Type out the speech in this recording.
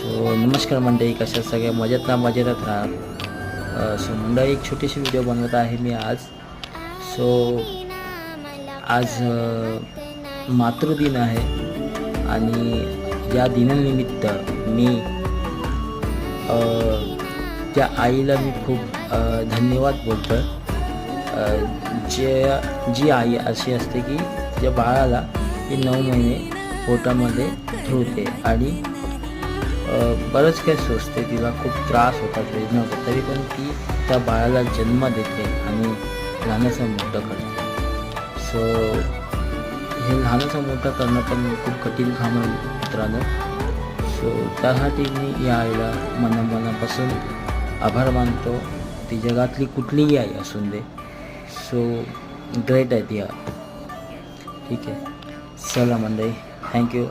So नमस्कार मंडळी, कशा सगळ्या मजेत राहा. सो मंडळी, एक छोटीशी व्हिडिओ बनवत आहे मी आज. सो आज मातृदिन आहे आणि या दिनानिमित्त मी त्या आईला मी खूप धन्यवाद बोलतो आहे. जी आई अशी असते की त्या बाळाला ती 9 महिने पोटामध्ये ठेवते आणि बरंच काही सोचते, तिला खूप त्रास होतात, वेदना होतात, तरी पण ती त्या बाळाला जन्म देते आणि लहानाचं मोठं करते. सो हे लहानाचं मोठं करणं पण खूप कठीण काम आहे मित्रांनो. सो त्यासाठी मी या आईला मनापासून आभार मानतो. ती जगातली कुठलीही आई असून दे. सो ग्रेट आहे ती. ठीक आहे, चला मंडळी, थँक्यू.